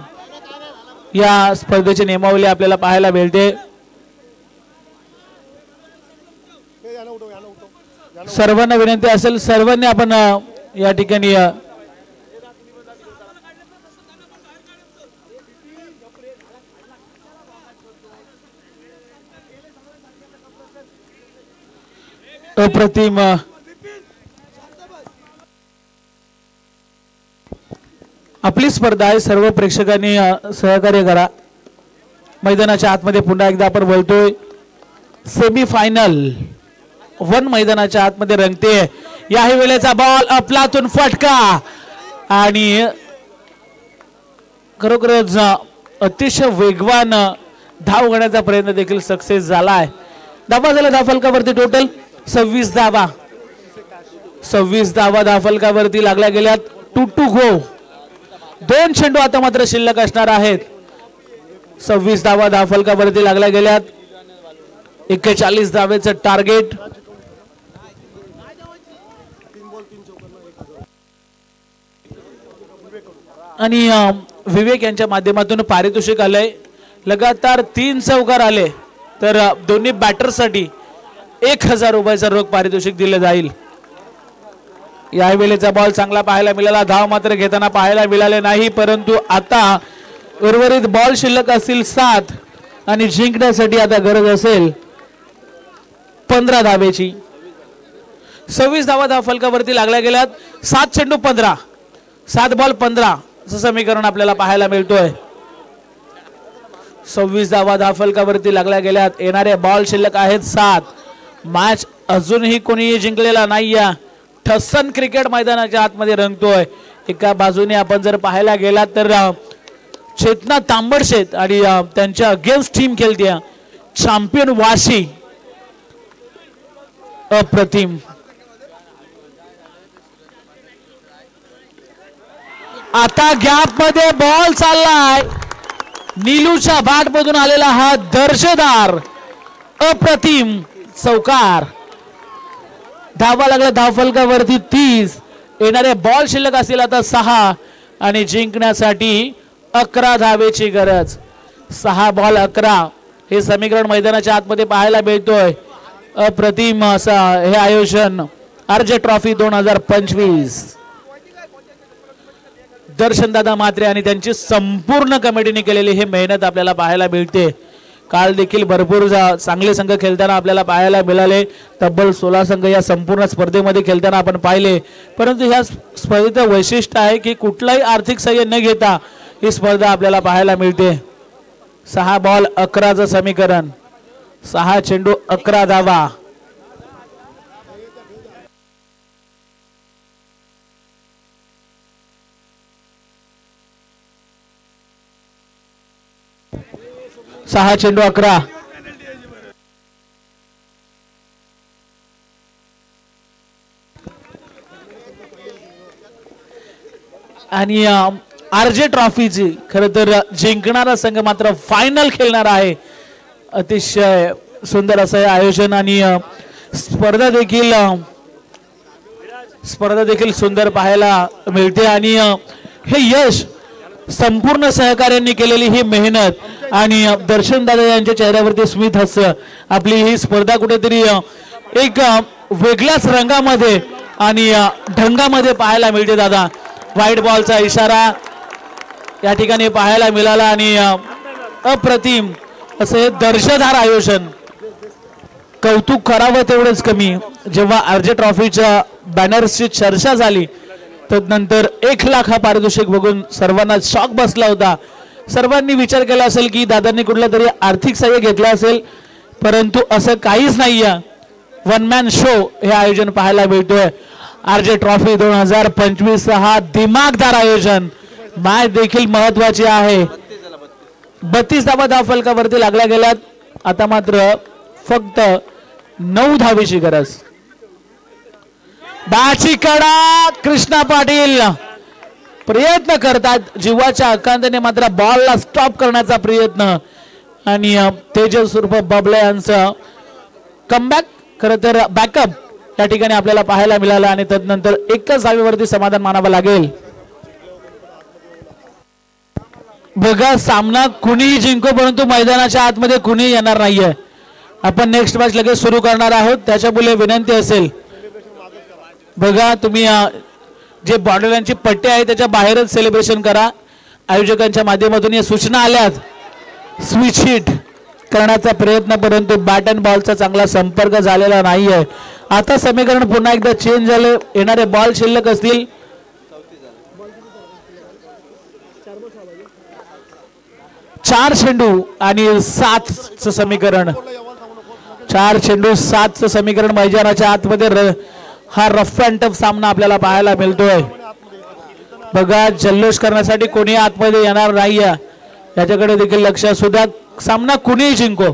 या स्पर्धेची नियमावली आपल्याला पाहायला मिळते. सर्वांना विनंती असेल, सर्वांनी आपण या ठिकाणी अप्रतिम आपली स्पर्धा आहे. सर्व प्रेक्षकांनी सहकार्य करा. मैदानाच्या आतमध्ये पुन्हा एकदा आपण बोलतोय, सेमीफायनल 1 मैदानाच्या आतमध्ये रंगते. याही वेळेचा बॉल अपलातून फटका आणि खरोखरच अतिशय वेगवान धाव घेण्याचा प्रयत्न देखील सक्सेस झाला आहे. धावा झाला धावफलकावरती टोटल 26 धावा. 26 धावा धावफलकावरती लागल्या गेल्यात. 2 गो. 2 चेंडू आता मात्र शिल्लक असणार आहेत. 26 धावा धावफलकावरती लागल्या गेल्यात. 41 धावेचं टार्गेट. आणि विवेक यांच्या माध्यमातून पारितोषिक आलंय. लगातार 3 चौकार आले तर दोन्ही बॅटरसाठी 1000 रुपयाचं रोख पारितोषिक दिले जाईल. या वेळेचा बॉल चांगला पाहायला मिळाला, धाव मात्र घेताना पाहायला मिळाले नाही. परंतु आता उर्वरित बॉल शिल्लक असतील 7 आणि जिंकण्यासाठी आता गरज असेल 15 धावेची. 26 धावा धावफलकावरती लागल्या गेल्यात. 7 चेंडू 15, 7 बॉल 15 असं समीकरण आपल्याला पाहायला मिळतोय. 26 धावा धावफलकावरती लागल्या गेल्यात. येणारे बॉल शिल्लक आहेत 7. मॅच अजूनही कोणीही जिंकलेला नाही. ठसन क्रिकेट मैदानाच्या आतमध्ये रंगतोय. एका बाजूने आपण जर पाहायला गेला तर चेतना तांबडशेत आणि त्यांच्या अगेन्स्ट टीम खेळते चॅम्पियन वाशी. अप्रतिम. आता गॅप मध्ये बॉल चाललाय. नीलूच्या बॅट मधून आलेला हा दर्जेदार अप्रतिम चौकार. धावा लागला धावफलकावरती 30. येणारे बॉल शिल्लक असतील आता 6 आणि जिंकण्यासाठी 11 धावेची गरज. 6 बॉल 11 हे समीकरण मैदानाच्या आतमध्ये पाहायला मिळतोय. अप्रतिम असं हे आयोजन RJ ट्रॉफी 2025. दर्शन दादा म्हात्रे आणि त्यांची संपूर्ण कमिटीने केलेली हे मेहनत आपल्याला पाहायला मिळते. काल देखील भरपूर चांगले संघ खेळताना आपल्याला पाहायला मिळाले. तब्बल 16 संघ या संपूर्ण स्पर्धेमध्ये खेळताना आपण पाहिले. परंतु ह्या स्पर्धेचं वैशिष्ट्य आहे की कुठलाही आर्थिक सहाय्य न घेता ही स्पर्धा आपल्याला पाहायला मिळते. 6 बॉल 11चं समीकरण. 6 चेंडू 11 धावा. सहा चेंडू 11. आणि RJ ट्रॉफीची खरं तर जिंकणारा संघ मात्र फायनल खेळणार आहे. अतिशय सुंदर असं आयोजन आणि स्पर्धा देखील सुंदर पाहायला मिळते. आणि हे यश संपूर्ण सहकार्यांनी केलेली ही मेहनत आणि दर्शन दादा यांच्या चेहऱ्यावरती स्मित हास्य आपली ही स्पर्धा कुठेतरी एक वेगळ्याच रंगामध्ये आणि ढंगामध्ये पाहायला मिळते. दादा व्हाईट बॉलचा इशारा या ठिकाणी पाहायला मिळाला आणि अप्रतिम असं हे दर्जेदार आयोजन. कौतुक करावं तेवढंच कमी. जेव्हा RJ ट्रॉफीच्या बॅनर्सची चर्चा झाली तदनंतर 1 लाख हा पारितोषिक बघून सर्वांना शॉक बसला होता. सर्वांनी विचार केला असेल की दादांनी कुठला तरी आर्थिक सहाय्य घेतला असेल, परंतु असं काहीच नाहीये. वन मॅन शो हे आयोजन पाहायला मिळतोय. RJ ट्रॉफी 2025 हा दिमागदार आयोजन. मॅच देखील महत्वाची आहे. 32 धावा धावफलकावरती लागल्या गेल्यात. आता मात्र फक्त 9 धावेची गरज. बाची कडा कृष्णा पाटील प्रयत्न करतात जीवाच्या आकांताने मात्र बॉलला स्टॉप करण्याचा प्रयत्न. आणि तेजस उर्फ बबले यांचं कमबॅक खरं तर बॅकअप या ठिकाणी आपल्याला पाहायला मिळाला. आणि तदनंतर 1च धावेवरती समाधान मानावं लागेल. बघा सामना कुणीही जिंको परंतु मैदानाच्या आतमध्ये कुणीही येणार नाहीये. आपण नेक्स्ट मॅच लगेच सुरू करणार आहोत. त्याच्यामुळे विनंती असेल बघा तुम्ही जे बॉर्डरलाईनची पट्टी आहे त्याच्या बाहेरच सेलिब्रेशन करा. आयोजकांच्या माध्यमातून या सूचना आल्यात. स्विच हिट करण्याचा प्रयत्न परंतु बॅट अँड बॉलचा चांगला संपर्क झालेला नाहीये. आता समीकरण पुन्हा एकदा चेंज झाले. येणारे बॉल शिल्लक असतील 4 चेंडू आणि 7चं समीकरण. 4 चेंडू 7चं समीकरण. मैदानाच्या आतमध्ये हा रफ अँड टफ सामना आपल्याला पाहायला मिळतोय. बघा जल्लोष करण्यासाठी कोणी आतमध्ये येणार नाहीये याच्याकडे देखील लक्ष असू द्या. सामना कुणीही जिंको.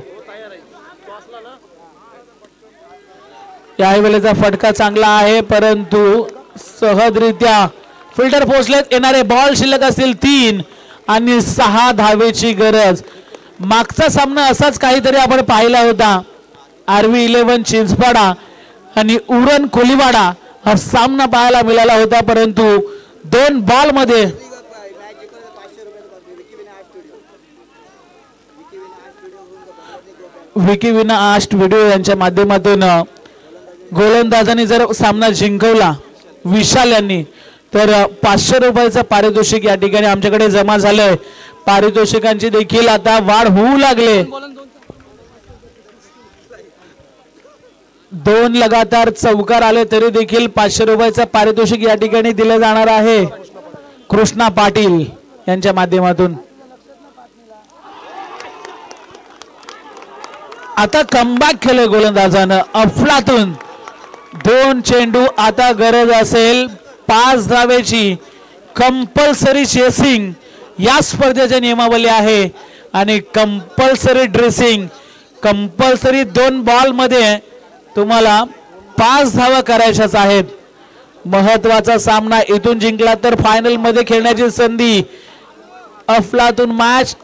या वेळेचा फटका चांगला आहे परंतु सहजरित्या फिल्डर पोहोचलेत. येणारे बॉल शिल्लक असतील 3 आणि 6 धावेची गरज. मागचा सामना असाच काहीतरी आपण पाहिला होता. RV11 चिंचपाडा आणि उरण कोलीवाडा हा सामना पाहायला मिळाला होता परंतु 2 बॉल मध्ये विकी विना आस्ट व्हिडिओ यांच्या माध्यमातून गोलंदाजांनी जर सामना जिंकवला विशाल यांनी तर 500 रुपयाचं पारितोषिक या ठिकाणी आमच्याकडे जमा झालंय. पारितोषिकांची देखील आता वाढ होऊ लागले. 2 लगातार चौकार आले तरी देखील 500 रुपयाचं पारितोषिक या ठिकाणी दिलं जाणार आहे कृष्णा पाटील यांच्या माध्यमातून. आता कमबॅक केले गोलंदाजानं अफलातून. 2 चेंडू आता गरज असेल 5 धावेची. कंपल्सरी चेसिंग या स्पर्धेची नियमावली आहे आणि कंपल्सरी ड्रेसिंग कंपल्सरी 2 बॉल मध्ये तुम्हाला 5 धावा करायच्याच आहेत. महत्वाचा सामना इथून जिंकला तर फायनल मध्ये खेळण्याची संधी. अफलातून मॅच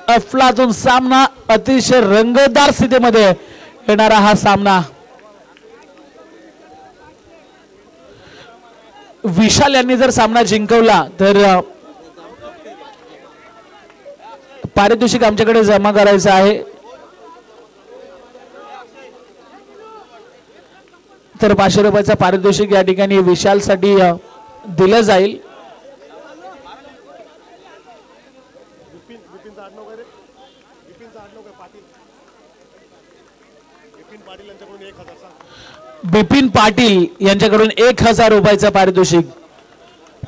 अफलातून सामना अतिशय रंगतदार स्थितीमध्ये येणारा हा सामना. विशाल यांनी जर सामना जिंकवला तर पारितोषिक आमच्याकडे जमा करायचं आहे. तर 500 रुपयाचा पारितोषिक या ठिकाणी विशाल साठी दिलं जाईल. बिपिन पाटील यांच्याकडून 1000 रुपयाचं पारितोषिक.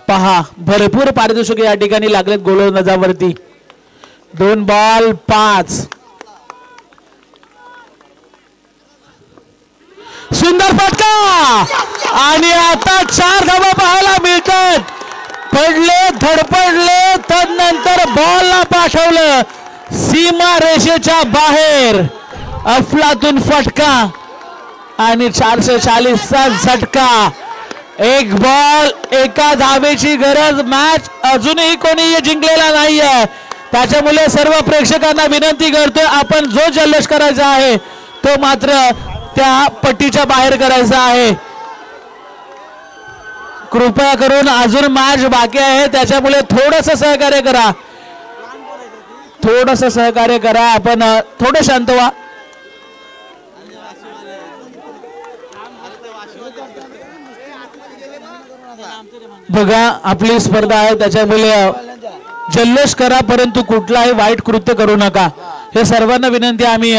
पहा भरपूर पारितोषिक या ठिकाणी लागलेत गोलंदाजावरती. 2 बॉल 5. सुंदर फटका आणि आता 4 धावा पाहायला मिळतात. पडले धडपडले तदनंतर बॉलला पाठवलं सीमा रेषेच्या बाहेर. अफलातून फटका आणि 440चा झटका. 1 बॉल 1 धावेची गरज. मॅच अजूनही कोणी जिंकलेला नाहीये. त्याच्यामुळे सर्व प्रेक्षकांना विनंती करतोय आपण जो जल्लोष करायचा आहे तो मात्र त्या पट्टीच्या बाहेर करायचा आहे. कृपया करून अजून मॅच बाकी आहे त्याच्यामुळे थोडंसं सहकार्य करा. थोडंसं सहकार्य करा. आपण थोडं शांत व्हा. बघा आपली स्पर्धा आहे त्याच्यामुळे जल्लोष करा परंतु कुठलाही वाईट कृत्य करू नका हे सर्वांना विनंती आम्ही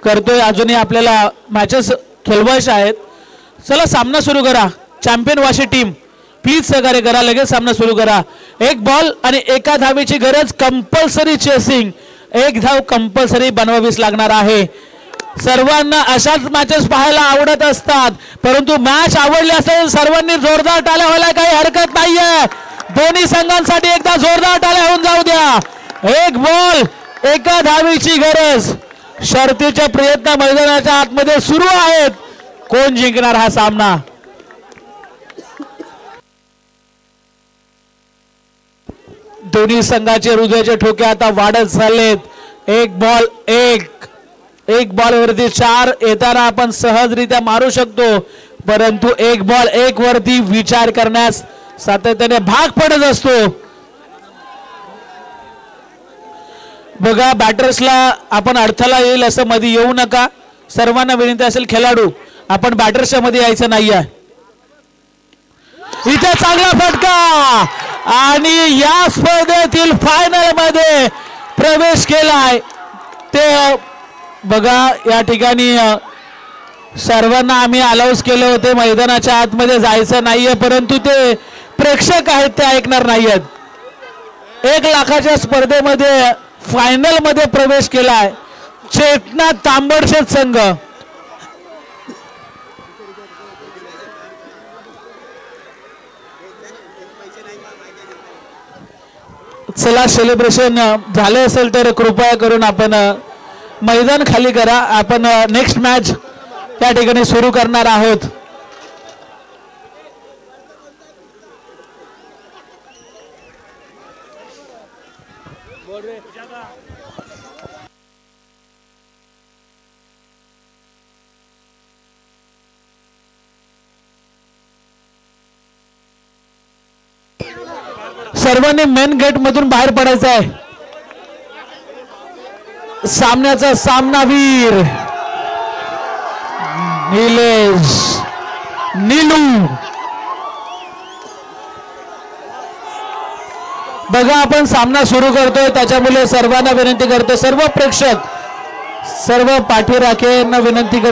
करतोय. अजूनही आपल्याला मॅचेस खेळवायचे आहेत. चला सामना सुरू करा. चॅम्पियन वाशी टीम प्लीज सहकार्य करा. लगेच सामना सुरू करा. 1 बॉल आणि 1 धावेची गरज. कंपल्सरी चेसिंग 1 धाव कंपल्सरी बनवावीच लागणार आहे. सर्वांना अशाच मॅचेस पाहायला आवडत असतात परंतु मॅच आवडली असेल सर्वांनी जोरदार टाळ्या व्हायला काही हरकत नाहीये. दोन्ही संघांसाठी एकदा जोरदार टाळ्या होऊन जाऊ द्या. 1 बॉल 1 धावेची गरज. शर्तीचे प्रयत्न मैदानाच्या आतमध्ये सुरू आहेत. कोण जिंकणार हा सामना. दोन्ही संघाचे हृदयाचे ठोके आता वाढत चाललेत. 1 बॉल 1 बॉल वरती 4 येताना आपण सहजरित्या मारू शकतो परंतु 1 बॉल 1 वरती विचार करण्यास सातत्याने भाग पडत असतो. बघा बॅटर्सला आपण अडथळा येईल असं मध्ये येऊ नका. सर्वांना विनंती असेल खेळाडू आपण बॅटर्सच्या मध्ये यायचं नाहीये. इथे चांगला फटका आणि या स्पर्धेतील फायनल मध्ये प्रवेश केलाय. ते बघा या ठिकाणी सर्वांना आम्ही अलाउन्स केले होते मैदानाच्या आतमध्ये जायचं नाहीये परंतु ते प्रेक्षक आहेत ते ऐकणार नाहीयेत. 1 लाखाच्या स्पर्धेमध्ये फायनल मध्ये प्रवेश केलाय चेतना तांबडशेत संघ. चला सेलिब्रेशन झाले असेल तर कृपया करून आपण मैदान खाली करा. आपण नेक्स्ट मॅच त्या ठिकाणी सुरू करणार आहोत. सर्वांनी मेन गेट मधून बाहेर पडायचं आहे. सामन्याचा सामनावीर निलेश नीलू. बघा आपण सामना सुरू करतोय त्याच्यामुळे सर्वांना विनंती करतो सर्व प्रेक्षक सर्व पाठीराखेंना विनंती करतो